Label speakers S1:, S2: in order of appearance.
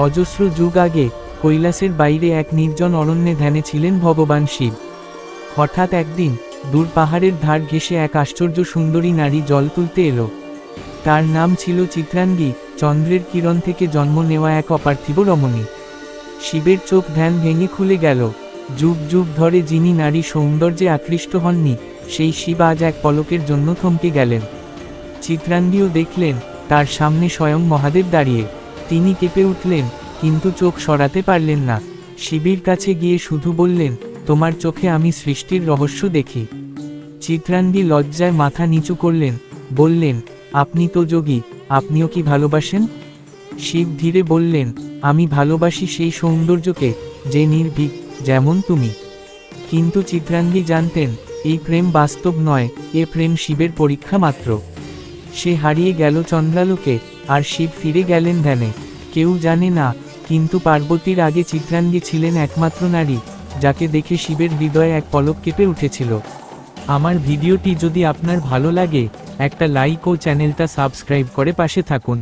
S1: অজস্র যুগ আগে কৈলাসের বাইরে এক নির্জন অরণ্যে ধ্যানে ছিলেন ভগবান শিব। হঠাৎ একদিন দূর পাহাড়ের ধার ঘেঁষে এক আশ্চর্য সুন্দরী নারী জল তুলতে এলো। তার নাম ছিল চিত্রাঙ্গী, চন্দ্রের কিরণ থেকে জন্ম নেওয়া এক অপার্থিব রমণী। শিবের চোখ ধ্যান ভেঙে খুলে গেল। যুগ যুগ ধরে যিনি নারী সৌন্দর্যে আকৃষ্ট হননি, সেই শিব আজ এক পলকের জন্য থমকে গেলেন। চিত্রাঙ্গীও দেখলেন তার সামনে স্বয়ং মহাদেব দাঁড়িয়ে। তিনি কেঁপে উঠলেন, কিন্তু চোখ সরাতে পারলেন না। শিবের কাছে গিয়ে শুধু বললেন, তোমার চোখে আমি সৃষ্টির রহস্য দেখি। চিত্রাঙ্গী লজ্জায় মাথা নিচু করলেন, বললেন, আপনি তো যোগী, আপনিও কি ভালোবাসেন? শিব ধীরে বললেন, আমি ভালোবাসি সেই সৌন্দর্যকে, যে নির্ভীক, যেমন তুমি। কিন্তু চিত্রাঙ্গী জানতেন, এই প্রেম বাস্তব নয়, এ প্রেম শিবের পরীক্ষা মাত্র। সে হারিয়ে গেল চন্দ্রালোকে, আর শিব ফিরে গেলেন ধ্যানে। কেউ জানে না, কিন্তু পার্বতীর আগে চিত্রাঙ্গী ছিলেন একমাত্র নারী, যাকে দেখে শিবের হৃদয়ে এক পলক কেঁপে উঠেছিল। আমার ভিডিওটি যদি আপনার ভালো লাগে, একটা লাইক ও চ্যানেলটা সাবস্ক্রাইব করে পাশে থাকুন।